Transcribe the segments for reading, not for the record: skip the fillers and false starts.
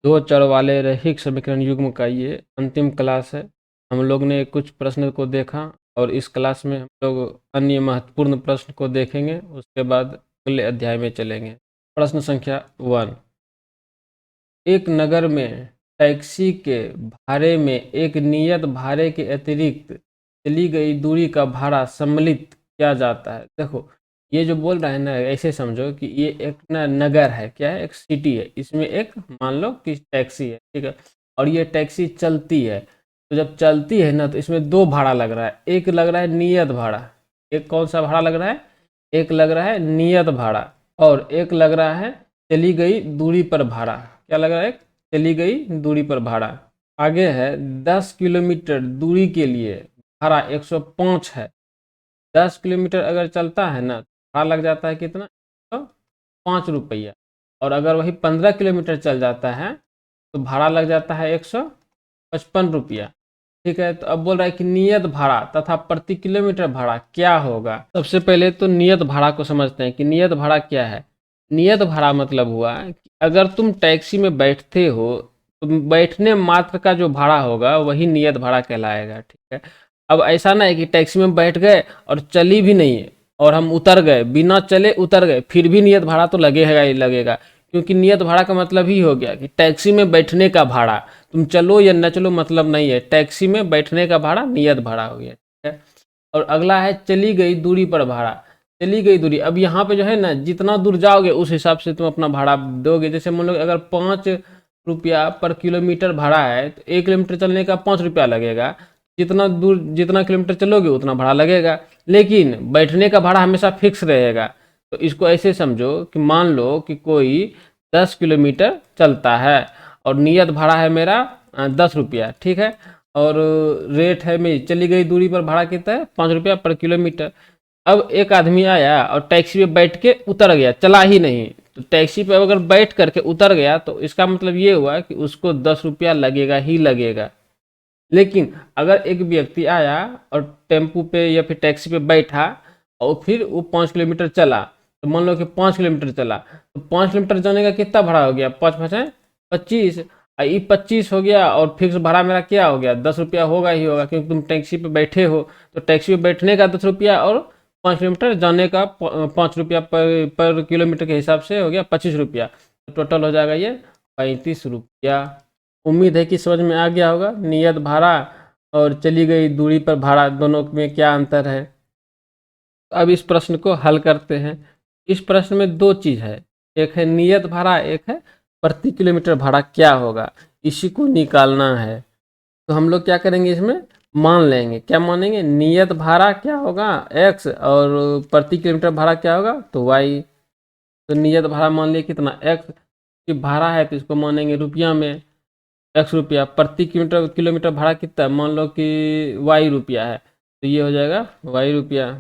दो चर वाले रैखिक समीकरण युग्म का ये अंतिम क्लास है। हम लोग ने कुछ प्रश्न को देखा और इस क्लास में हम लोग अन्य महत्वपूर्ण प्रश्न को देखेंगे, उसके बाद अगले अध्याय में चलेंगे। प्रश्न संख्या 1। एक नगर में टैक्सी के भाड़े में एक नियत भाड़े के अतिरिक्त चली गई दूरी का भाड़ा सम्मिलित किया जाता है। देखो, ये जो बोल रहा है ना, ऐसे समझो कि ये एक ना नगर है, क्या है, एक सिटी है। इसमें एक मान लो कि टैक्सी है, ठीक है, और ये टैक्सी चलती है। तो जब चलती है ना, तो इसमें दो भाड़ा लग रहा है। एक लग रहा है नियत भाड़ा। एक कौन सा भाड़ा लग रहा है? एक लग रहा है नियत भाड़ा, और एक लग रहा है चली गई दूरी पर भाड़ा। क्या लग रहा है? चली गई दूरी पर भाड़ा। आगे है 10 किलोमीटर दूरी के लिए भाड़ा 105 है। 10 किलोमीटर अगर चलता है ना, भाड़ा लग जाता है कितना? 105 रुपया। और अगर वही 15 किलोमीटर चल जाता है तो भाड़ा लग जाता है 155 रुपया। ठीक है, तो अब बोल रहा है कि नियत भाड़ा तथा प्रति किलोमीटर भाड़ा क्या होगा। सबसे पहले तो नियत भाड़ा को समझते हैं कि नियत भाड़ा क्या है। नियत भाड़ा मतलब हुआ कि अगर तुम टैक्सी में बैठते हो तो बैठने मात्र का जो भाड़ा होगा वही नियत भाड़ा कहलाएगा। ठीक है, अब ऐसा ना है कि टैक्सी में बैठ गए और चली भी नहीं है और हम उतर गए, बिना चले उतर गए, फिर भी नियत भाड़ा तो लगेगा ही लगेगा। क्योंकि नियत भाड़ा का मतलब ही हो गया कि टैक्सी में बैठने का भाड़ा, तुम चलो या न चलो मतलब नहीं है, टैक्सी में बैठने का भाड़ा नियत भाड़ा हो गया। ठीक है, और अगला है चली गई दूरी पर भाड़ा। चली गई दूरी, अब यहाँ पे जो है ना, जितना दूर जाओगे उस हिसाब से तुम अपना भाड़ा दोगे। जैसे मान लो अगर 5 रुपया पर किलोमीटर भाड़ा है तो 1 किलोमीटर चलने का 5 रुपया लगेगा। जितना दूर जितना किलोमीटर चलोगे उतना भाड़ा लगेगा, लेकिन बैठने का भाड़ा हमेशा फिक्स रहेगा। तो इसको ऐसे समझो कि मान लो कि कोई 10 किलोमीटर चलता है और नियत भाड़ा है मेरा 10 रुपया। ठीक है, और रेट है मेरी चली गई दूरी पर भाड़ा कितना है? 5 रुपया पर किलोमीटर। अब एक आदमी आया और टैक्सी पे बैठ के उतर गया, चला ही नहीं। तो टैक्सी पे अगर बैठ करके उतर गया तो इसका मतलब ये हुआ कि उसको 10 रुपया लगेगा ही लगेगा। लेकिन अगर एक व्यक्ति आया और टेम्पू पे या फिर टैक्सी पे बैठा और फिर वो 5 किलोमीटर चला, तो मान लो कि 5 किलोमीटर चला, तो 5 किलोमीटर जाने का कितना भाड़ा हो गया? 5×5 = 25। 25 हो गया और फिक्स भाड़ा मेरा क्या हो गया? 10 रुपया होगा ही होगा, क्योंकि तुम टैक्सी पे बैठे हो। तो टैक्सी पे बैठने का 10 रुपया और 5 किलोमीटर जाने का 5 रुपया पर किलोमीटर के हिसाब से हो गया 25 रुपया। तो टोटल हो जाएगा ये 35 रुपया। उम्मीद है कि समझ में आ गया होगा नियत भाड़ा और चली गई दूरी पर भाड़ा दोनों में क्या अंतर है। अब इस प्रश्न को हल करते हैं। इस प्रश्न में दो चीज़ है, एक है नियत भाड़ा, एक है प्रति किलोमीटर भाड़ा क्या होगा, इसी को निकालना है। तो हम लोग क्या करेंगे, इसमें मान लेंगे। क्या मानेंगे? नियत भाड़ा क्या होगा x, और प्रति किलोमीटर भाड़ा क्या होगा तो y। तो नियत भाड़ा मान लिया कितना x की भाड़ा है, तो इसको मानेंगे रुपया में, 100 रुपया। प्रति किलोमीटर किलोमीटर भाड़ा कितना, मान लो कि y रुपया है, तो ये हो जाएगा y रुपया।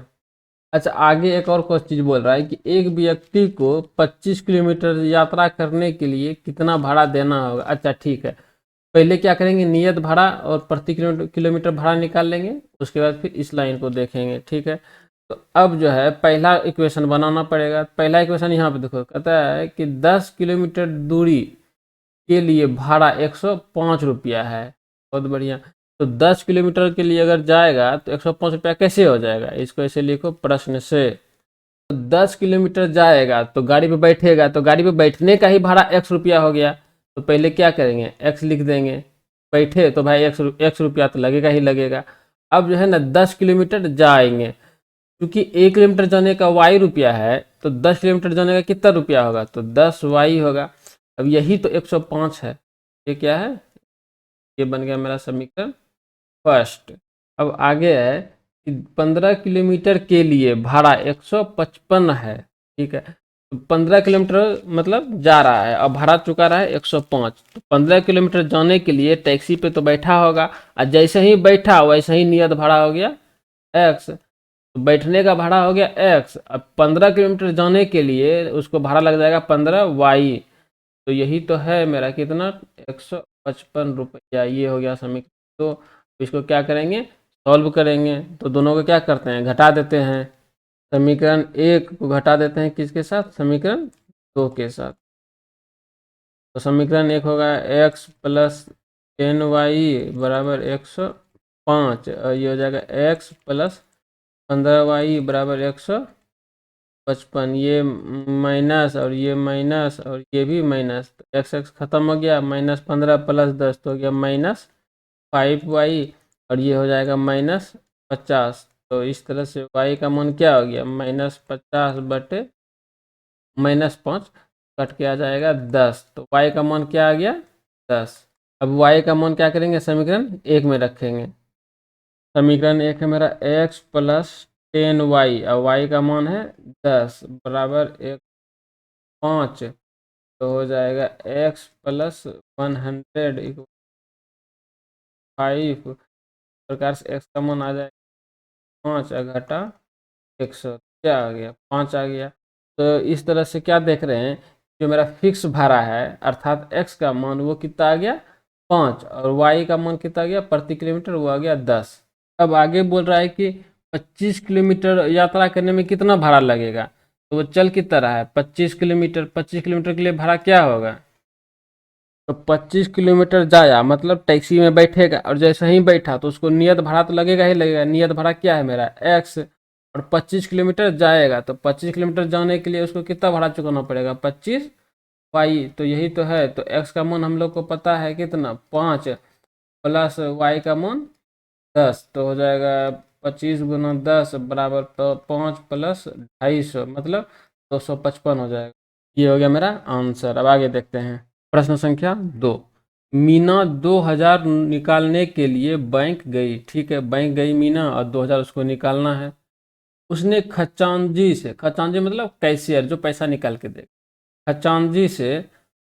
अच्छा, आगे एक और कुछ चीज़ बोल रहा है कि एक व्यक्ति को 25 किलोमीटर यात्रा करने के लिए कितना भाड़ा देना होगा। अच्छा ठीक है, पहले क्या करेंगे, नियत भाड़ा और प्रति किलोमीटर किलोमीटर भाड़ा निकाल लेंगे, उसके बाद फिर इस लाइन को देखेंगे। ठीक है, तो अब जो है पहला इक्वेशन बनाना पड़ेगा। पहला इक्वेशन यहाँ पे देखो, कहता है कि 10 किलोमीटर दूरी के लिए भाड़ा 105 रुपया है। बहुत बढ़िया। तो 10 किलोमीटर के लिए अगर जाएगा तो 105 रुपया कैसे हो जाएगा? इसको ऐसे लिखो प्रश्न से। तो 10 किलोमीटर जाएगा तो गाड़ी पे बैठेगा, तो गाड़ी पे बैठने का ही भाड़ा 1 रुपया हो गया। तो पहले क्या करेंगे, x लिख देंगे। बैठे तो भाई 1 रुपया तो लगेगा ही लगेगा। अब जो है ना 10 किलोमीटर जाएंगे, क्योंकि 1 किलोमीटर जाने का y रुपया है, तो 10 किलोमीटर जाने का कितना रुपया होगा? तो 10y होगा। अब यही तो 105 है। ये क्या है? ये बन गया मेरा समीकरण फर्स्ट। अब आगे है कि 15 किलोमीटर के लिए भाड़ा 155 है। ठीक है, तो 15 किलोमीटर मतलब जा रहा है और भाड़ा चुका रहा है 105। तो 15 किलोमीटर जाने के लिए टैक्सी पे तो बैठा होगा, और जैसे ही बैठा वैसे ही नियत भाड़ा हो गया x। तो बैठने का भाड़ा हो गया x। अब 15 किलोमीटर जाने के लिए उसको भाड़ा लग जाएगा 15y। तो यही तो है मेरा कितना, 155 रुपया। ये हो गया समीकरण। तो इसको क्या करेंगे, सॉल्व करेंगे। तो दोनों को क्या करते हैं, घटा देते हैं। समीकरण 1 को घटा देते हैं किसके साथ, समीकरण 2 के साथ। तो समीकरण एक होगा x प्लस 10y बराबर 105, और ये हो जाएगा x प्लस 15y बराबर 155, ये माइनस और ये माइनस और ये भी माइनस, तो एक्स एक्स खत्म हो गया, -15 प्लस 10 तो हो गया -5y, और ये हो जाएगा -50। तो इस तरह से y का मान क्या हो गया, -50 बटे -5, कट के आ जाएगा 10। तो y का मान क्या आ गया, 10। अब y का मान क्या करेंगे, समीकरण एक में रखेंगे। समीकरण एक है मेरा x प्लस 10y, और y का मान है 10 बराबर 5, तो हो जाएगा x प्लस 100 5 प्रकार से x का मान आ जाएगा 5 घटा 100, क्या आ गया, 5 आ गया। तो इस तरह से क्या देख रहे हैं, जो मेरा फिक्स भाड़ा है अर्थात x का मान वो कितना आ गया 5, और y का मान कितना आ गया प्रति किलोमीटर, वो आ गया 10। अब आगे बोल रहा है कि 25 किलोमीटर यात्रा करने में कितना भाड़ा लगेगा, तो वो चल कितना रहा है 25 किलोमीटर, 25 किलोमीटर के लिए भाड़ा क्या होगा, तो 25 किलोमीटर जाया मतलब टैक्सी में बैठेगा, और जैसे ही बैठा तो उसको नियत भाड़ा तो लगेगा ही लगेगा। नियत भाड़ा क्या है मेरा x, और 25 किलोमीटर जाएगा, तो 25 किलोमीटर जाने के लिए उसको कितना भाड़ा चुकाना पड़ेगा 25y, तो यही तो है। तो x का मान हम लोग को पता है कितना 5 प्लस y का मान 10, तो हो जाएगा 25 गुना 10 बराबर 5 प्लस 250, मतलब 255 हो जाएगा। ये हो गया मेरा आंसर। अब आगे देखते हैं प्रश्न संख्या 2। मीना 2000 निकालने के लिए बैंक गई, ठीक है, बैंक गई मीना और 2000 उसको निकालना है। उसने खजांची से, खजांची मतलब कैशियर जो पैसा निकाल के दे, खजांची से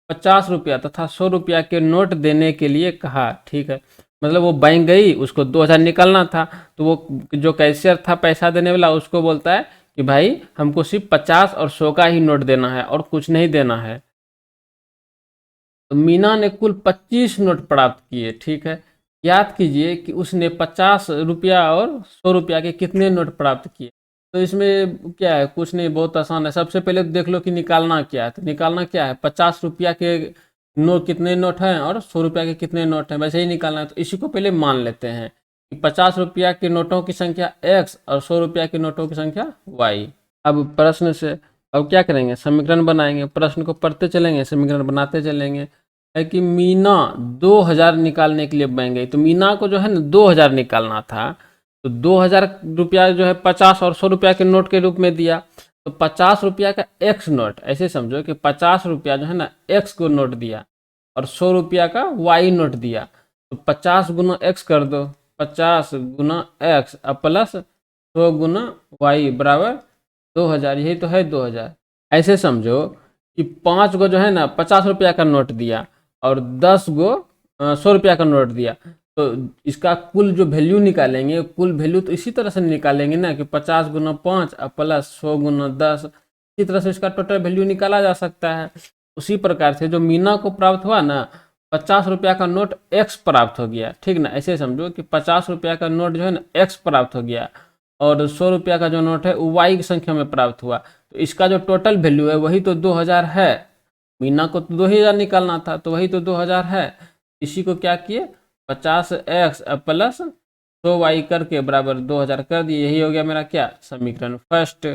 50 रुपया तथा 100 रुपया के नोट देने के लिए कहा, ठीक है, मतलब वो बैंक गई, उसको 2000 निकालना था, तो वो जो कैशियर था पैसा देने वाला उसको बोलता है कि भाई हमको सिर्फ 50 और 100 का ही नोट देना है और कुछ नहीं देना है। तो मीना ने कुल 25 नोट प्राप्त किए, ठीक है। याद कीजिए कि उसने 50 रुपया और 100 रुपया के कितने नोट प्राप्त किए। तो इसमें क्या है, कुछ नहीं, बहुत आसान है। सबसे पहले देख लो कि निकालना क्या है। तो निकालना क्या है, 50 रुपया के नोट कितने नोट हैं और 100 रुपया के कितने नोट हैं, वैसे ही निकालना है। तो इसी को पहले मान लेते हैं कि 50 रुपया के नोटों की संख्या x और 100 रुपया के नोटों की संख्या y। अब प्रश्न से अब क्या करेंगे, समीकरण बनाएंगे, प्रश्न को पढ़ते चलेंगे, समीकरण बनाते चलेंगे। है कि मीना 2000 निकालने के लिए बैंक गई, तो मीना को जो है ना 2000 निकालना था, तो 2000 रुपया जो है 50 और 100 रुपया के नोट के रूप में दिया। तो 50 रुपया का एक्स नोट, ऐसे समझो कि 50 रुपया जो है ना एक्स को नोट दिया और 100 रुपया का वाई नोट दिया। तो 50 गुना एक्स कर दो, 50 गुना एक्स प्लस 100 गुना वाई बराबर 2000, यही तो है 2000। ऐसे समझो कि 5 गो जो है ना 50 रुपया का नोट दिया और 10 गो 100 रुपया का नोट दिया। तो इसका कुल जो वैल्यू निकालेंगे, कुल वैल्यू तो इसी तरह से निकालेंगे ना कि 50 गुना 5 प्लस 100 गुना 10, इसी तरह से इसका टोटल वैल्यू निकाला जा सकता है। उसी प्रकार से जो मीना को प्राप्त हुआ ना 50 रुपया का नोट एक्स प्राप्त हो गया, ठीक ना। ऐसे समझो कि 50 रुपया का नोट जो है ना एक्स प्राप्त हो गया और 100 रुपया का जो नोट है वो वाई की संख्या में प्राप्त हुआ। तो इसका जो टोटल वैल्यू है वही तो 2000 है। मीना को तो 2000 निकालना था, तो वही तो 2000 है। इसी को क्या किए 50x प्लस 100y करके बराबर 2000 कर दिए। यही हो गया मेरा क्या, समीकरण फर्स्ट।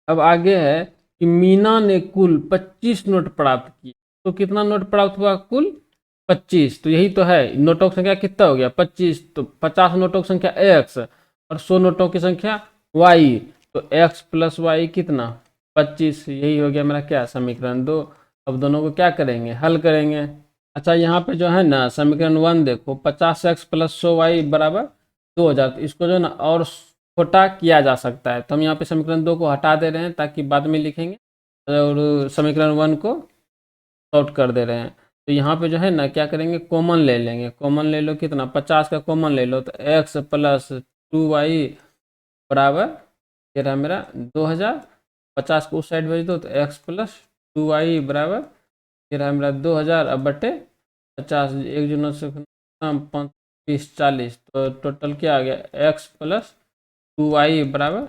अब आगे है कि मीना ने कुल 25 नोट प्राप्त किए। तो कितना नोट प्राप्त हुआ, कुल 25। तो यही तो है, नोटों की संख्या कितना हो गया 25। तो 50 नोटों की संख्या x और 100 नोटों की संख्या y। तो x प्लस वाई कितना 25। यही हो गया मेरा क्या, समीकरण 2। अब दोनों को क्या करेंगे, हल करेंगे। अच्छा यहाँ पे जो है ना समीकरण 1 देखो, 50x प्लस 100y बराबर 2000। तो इसको जो है ना और छोटा किया जा सकता है। तो हम यहाँ पे समीकरण 2 को हटा दे रहे हैं ताकि बाद में लिखेंगे, और समीकरण 1 को शॉर्ट कर दे रहे हैं। तो यहाँ पे जो है ना क्या करेंगे, कॉमन ले लेंगे। कॉमन ले लो कितना, 50 का कॉमन ले लो, तो x प्लस 2y बराबर ये रहा मेरा 2000। 50 को उस साइड भेज दो तो x प्लस 2y बराबर ये रहा मेरा 2000। अब बटे 50, एक जुना से 35 40, तो टोटल क्या आ गया x प्लस 2y बराबर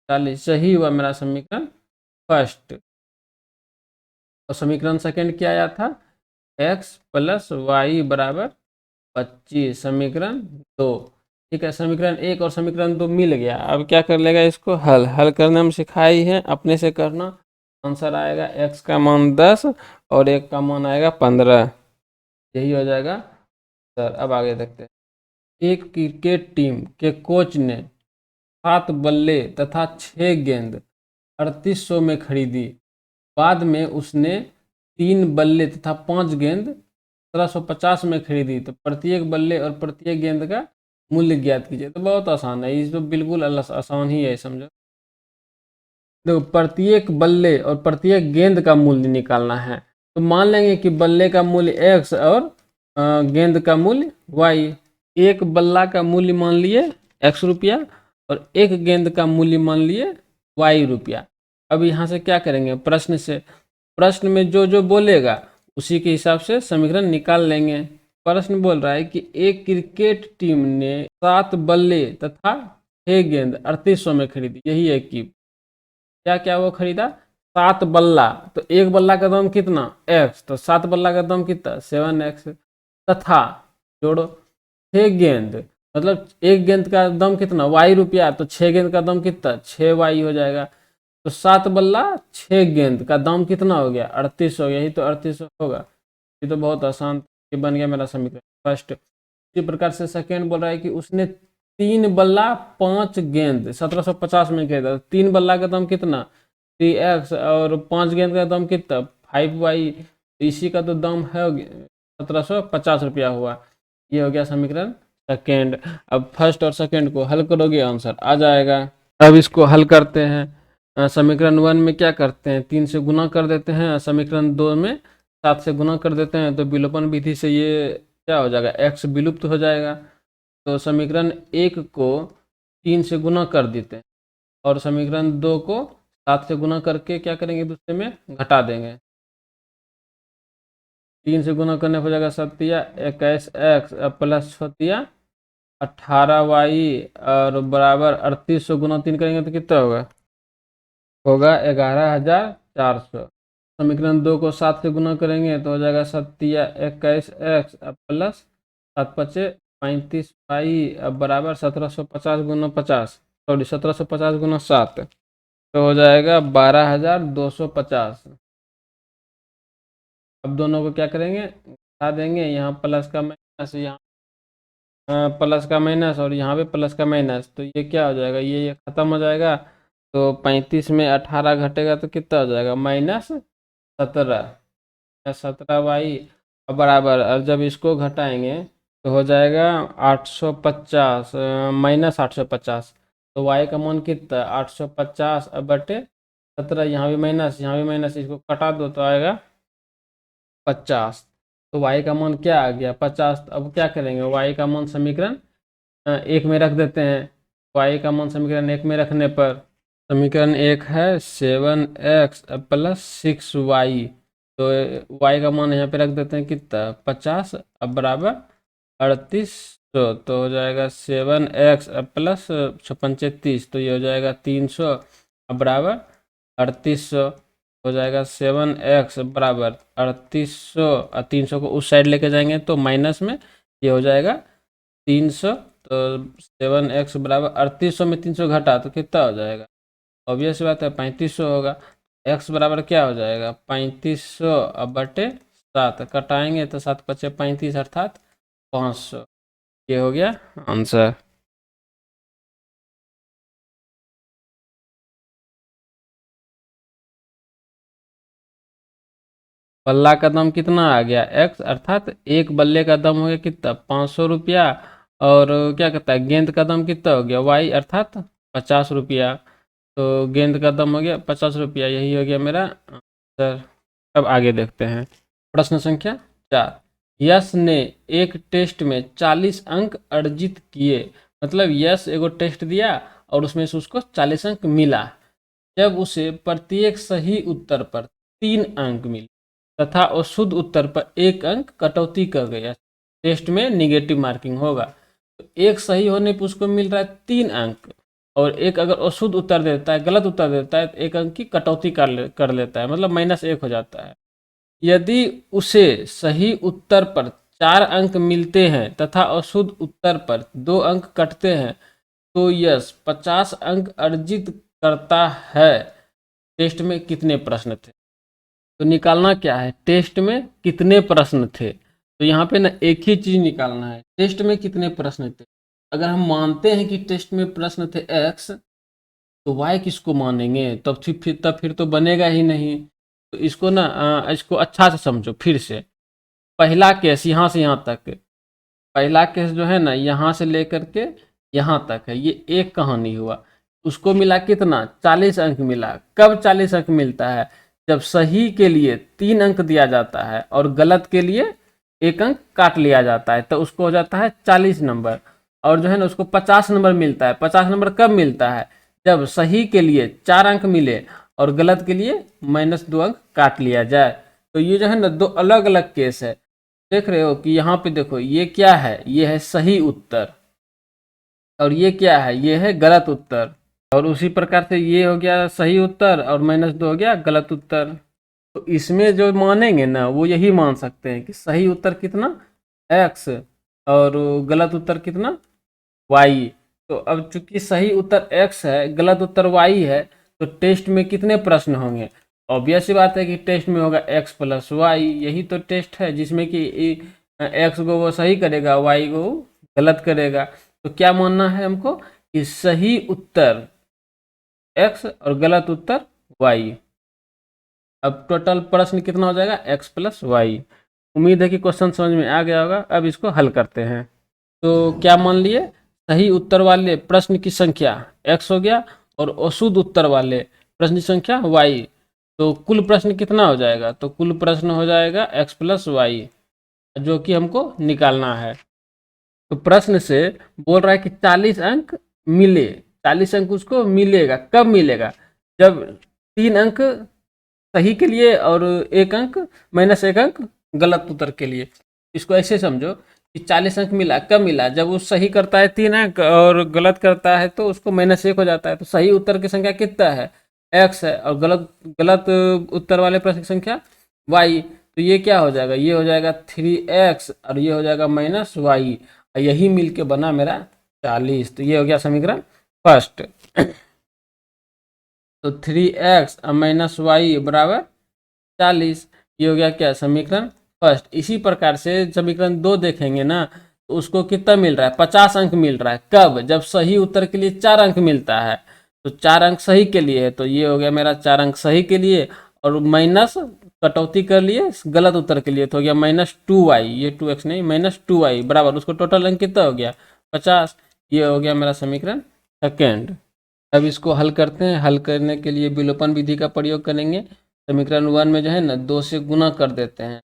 40। सही हुआ मेरा समीकरण फर्स्ट। और समीकरण सेकंड क्या आया था, एक्स प्लस वाई बराबर 25, समीकरण 2। ठीक है, समीकरण 1 और समीकरण 2 मिल गया। अब क्या कर लेगा, इसको हल हल करना हम सिखाई है, अपने से करना। आंसर आएगा x का मान 10 और 1 का मान आएगा 15, यही हो जाएगा सर। अब आगे देखते हैं। एक क्रिकेट टीम के कोच ने 7 बल्ले तथा 6 गेंद 3800 में खरीदी। बाद में उसने 3 बल्ले तथा 5 गेंद 1750 में खरीदी। तो प्रत्येक बल्ले और प्रत्येक गेंद का मूल्य ज्ञात कीजिए। तो बहुत आसान है, ये तो बिल्कुल आसान ही है, समझो। देखो, प्रत्येक बल्ले और प्रत्येक गेंद का मूल्य निकालना है। तो मान लेंगे कि बल्ले का मूल्य x और गेंद का मूल्य y। एक बल्ला का मूल्य मान लिए x रुपया और एक गेंद का मूल्य मान लिए y रुपया। अब यहाँ से क्या करेंगे, प्रश्न से, प्रश्न में जो जो बोलेगा उसी के हिसाब से समीकरण निकाल लेंगे। प्रश्न बोल रहा है कि एक क्रिकेट टीम ने 7 बल्ले तथा 6 गेंद 3800 में खरीदी। यही है कि क्या क्या वो खरीदा, 7 बल्ला। तो एक बल्ला का दाम कितना, x, तो 7 बल्ला का दाम कितना 7x। तथा जोड़ो 6 गेंद, मतलब एक गेंद का दाम कितना y रुपया, तो 6 गेंद का दाम कितना 6y हो जाएगा। तो 7 बल्ला 6 गेंद का दाम कितना हो गया 3800, यही तो 3800 होगा। ये तो बहुत आसान, ये बन गया मेरा समीकरण फर्स्ट। इसी प्रकार से सेकेंड बोल रहा है कि उसने 3 बल्ला 5 गेंद 1750 में खरीदा। 3 बल्ला का दाम कितना 3x और 5 गेंद का दाम कितना 5y। इसी का तो दाम है 1750 रुपया हुआ। ये हो गया समीकरण सेकेंड। अब फर्स्ट और सेकेंड को हल करोगे, आंसर आ जाएगा। अब इसको हल करते हैं। समीकरण 1 में क्या करते हैं, 3 से गुना कर देते हैं। समीकरण 2 में 7 से गुना कर देते हैं। तो विलोपन विधि से ये क्या हो जाएगा, x विलुप्त हो जाएगा। तो समीकरण 1 को 3 से गुना कर देते हैं और समीकरण 2 को 7 से गुना करके क्या करेंगे, दूसरे में घटा देंगे। 3 से गुना करने हो जाएगा 21x प्लस 18y और बराबर 3800 गुना 3 करेंगे तो कितना होगा, होगा 11400। समीकरण 2 को 7 से गुना करेंगे तो हो जाएगा 21x प्लस 7×5=35y बराबर 1750 गुना 50, सॉरी 1750 गुना 7, तो हो जाएगा 12250। अब दोनों को क्या करेंगे, घटा देंगे। यहाँ प्लस का माइनस, यहाँ प्लस का माइनस और यहाँ पे प्लस का माइनस, तो ये क्या हो जाएगा, ये खत्म हो जाएगा। तो 35 में 18 घटेगा तो कितना हो जाएगा -17y बराबर। और जब इसको घटाएंगे तो हो जाएगा 850 -850। तो y का मान कितना 850 बटे 17, यहाँ भी माइनस यहाँ भी माइनस, इसको कटा दो तो आएगा 50। तो y का मान क्या आ गया 50। अब क्या करेंगे, y का मान समीकरण 1 में रख देते हैं। y का मान समीकरण 1 में रखने पर समीकरण 1 है 7x प्लस 6y। तो y का मान यहाँ पे रख देते हैं कितना 50 अब बराबर 3800। तो हो जाएगा 7x प्लस 6×5 = 30, तो ये हो जाएगा 300 अब बराबर 3800। हो जाएगा 7x बराबर 3800 और 300 को उस साइड लेके जाएंगे तो माइनस में ये हो जाएगा 300। तो 7x बराबर 3800 में 300 घटा तो कितना हो जाएगा, ऑब्वियस बात है 3500 होगा। x बराबर क्या हो जाएगा 3500 अब बटे 7, कटाएंगे तो 7×5 = 35 अर्थात 500। ये हो गया आंसर। बल्ला का दाम कितना आ गया x, अर्थात एक बल्ले का दाम हो गया कितना 500 रुपया। और क्या कहता है गेंद का दाम कितना हो गया y, अर्थात 50 रुपया। तो गेंद का दाम हो गया 50 रुपया, यही हो गया मेरा आंसर। अब आगे देखते हैं प्रश्न संख्या 4। यश ने एक टेस्ट में 40 अंक अर्जित किए। मतलब यश एगो टेस्ट दिया और उसमें से उसको 40 अंक मिला। जब उसे प्रत्येक सही उत्तर पर 3 अंक मिले तथा अशुद्ध उत्तर पर 1 अंक कटौती कर गया, टेस्ट में निगेटिव मार्किंग होगा। तो एक सही होने पर उसको मिल रहा है 3 अंक और एक अगर अशुद्ध उत्तर देता है, गलत उत्तर देता है तो 1 अंक की कटौती कर लेता है, मतलब -1 हो जाता है। यदि उसे सही उत्तर पर 4 अंक मिलते हैं तथा अशुद्ध उत्तर पर 2 अंक कटते हैं तो यश 50 अंक अर्जित करता है। टेस्ट में कितने प्रश्न थे? तो निकालना क्या है, टेस्ट में कितने प्रश्न थे। तो यहाँ पे ना एक ही चीज निकालना है, टेस्ट में कितने प्रश्न थे। अगर हम मानते हैं कि टेस्ट में प्रश्न थे x, तो y किसको मानेंगे, तब फिर तो बनेगा ही नहीं। तो इसको ना इसको अच्छा से समझो फिर से। पहला केस यहाँ से यहाँ तक, पहला केस जो है ना यहाँ से लेकर के यहाँ तक है, ये एक कहानी हुआ। उसको मिला कितना, 40 अंक मिला। कब 40 अंक मिलता है, जब सही के लिए 3 अंक दिया जाता है और गलत के लिए 1 अंक काट लिया जाता है, तो उसको हो जाता है 40 नंबर। और जो है ना उसको 50 नंबर मिलता है। 50 नंबर कब मिलता है, जब सही के लिए 4 अंक मिले और गलत के लिए -2 अंक काट लिया जाए। तो ये जो है ना 2 अलग अलग केस है। देख रहे हो कि यहाँ पे देखो ये क्या है, ये है सही उत्तर और ये क्या है, ये है गलत उत्तर। और उसी प्रकार से ये हो गया सही उत्तर और -2 हो गया गलत उत्तर। तो इसमें जो मानेंगे ना वो यही मान सकते हैं कि सही उत्तर कितना x और गलत उत्तर कितना y। तो अब चूंकि सही उत्तर x है, गलत उत्तर y है, तो टेस्ट में कितने प्रश्न होंगे। ऑब्वियस सी बात है कि टेस्ट में होगा x + y। यही तो टेस्ट है जिसमें कि x को वो सही करेगा, y को गलत करेगा। तो क्या मानना है हमको कि सही उत्तर x और गलत उत्तर y। अब टोटल प्रश्न कितना हो जाएगा, x + y। उम्मीद है कि क्वेश्चन समझ में आ गया होगा। अब इसको हल करते हैं। तो क्या मान लिए, सही उत्तर वाले प्रश्न की संख्या x हो गया और अशुद्ध उत्तर वाले प्रश्न की संख्या y। तो कुल प्रश्न कितना हो जाएगा, तो कुल प्रश्न हो जाएगा x + y, जो कि हमको निकालना है। तो प्रश्न से बोल रहा है कि 40 अंक मिले, 40 अंक उसको मिलेगा। कब मिलेगा, जब 3 अंक सही के लिए और 1 अंक -1 अंक गलत उत्तर के लिए। इसको ऐसे समझो कि 40 अंक मिला, कब मिला, जब वो सही करता है 3 अंक और गलत करता है तो उसको -1 हो जाता है। तो सही उत्तर की संख्या कितना है, x है, और गलत गलत उत्तर वाले प्रश्न की संख्या y। तो ये क्या हो जाएगा, ये हो जाएगा 3x और ये हो जाएगा -y। यही मिलके बना मेरा 40। तो ये हो गया समीकरण फर्स्ट। तो 3x -y बराबर 40, ये हो गया क्या, समीकरण फर्स्ट। इसी प्रकार से समीकरण 2 देखेंगे ना, तो उसको कितना मिल रहा है, 50 अंक मिल रहा है। कब, जब सही उत्तर के लिए 4 अंक मिलता है। तो 4 अंक सही के लिए है, तो ये हो गया मेरा 4 अंक सही के लिए, और माइनस कटौती कर लिए गलत उत्तर के लिए, तो हो गया -2y। ये 2x नहीं, -2y बराबर उसको टोटल अंक कितना हो गया, 50। ये हो गया मेरा समीकरण सेकेंड। अब इसको हल करते हैं। हल करने के लिए विलोपन विधि का प्रयोग करेंगे। समीकरण 1 में जो है ना 2 से गुना कर देते हैं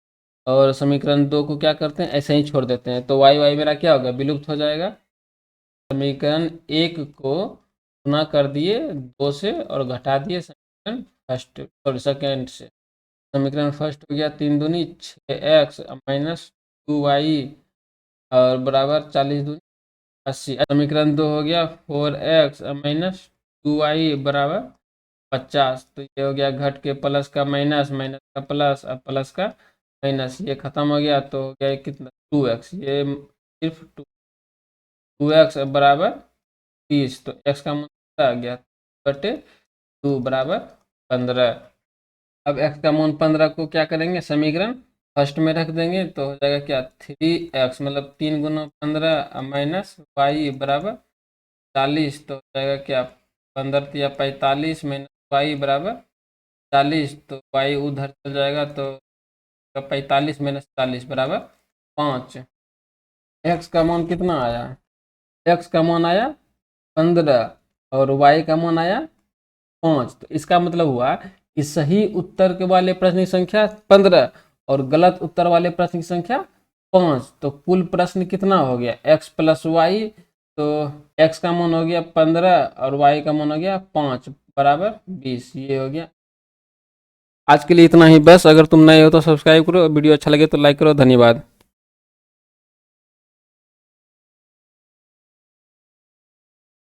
और समीकरण 2 को क्या करते हैं, ऐसे ही छोड़ देते हैं। तो y मेरा क्या होगा, विलुप्त हो जाएगा। समीकरण 1 को गुना कर दिए 2 से और घटा दिए समीकरण फर्स्ट और सेकेंड से। समीकरण फर्स्ट हो गया 3 दूनी 6x -2y और बराबर 40 दूनी 80। समीकरण 2 हो गया 4x -2y बराबर 50। तो ये हो गया घट के प्लस का माइनस, माइनस का प्लस और प्लस का माइनस, ये खत्म हो गया। तो हो गया कितना, 2x। ये सिर्फ 2x बराबर 30। तो x का मान आ गया 2/2 बराबर 15। अब x का मान 15 को क्या करेंगे, समीकरण फर्स्ट में रख देंगे। तो हो जाएगा क्या, 3x मतलब 3 × 15 माइनस y बराबर 40। तो हो जाएगा क्या, 15 या 45 -y बराबर 40। तो y उधर चल जाएगा, तो 45 - 40 बराबर 5। x का मान कितना आया, x का मान आया 15 और y का मान आया 5। तो इसका मतलब हुआ कि सही उत्तर के वाले प्रश्न की संख्या 15 और गलत उत्तर वाले प्रश्न की संख्या 5। तो कुल प्रश्न कितना हो गया, x + y। तो x का मान हो गया 15 और y का मान हो गया 5 बराबर 20। ये हो गया। आज के लिए इतना ही बस। अगर तुम नए हो तो सब्सक्राइब करो, वीडियो अच्छा लगे तो लाइक करो। धन्यवाद।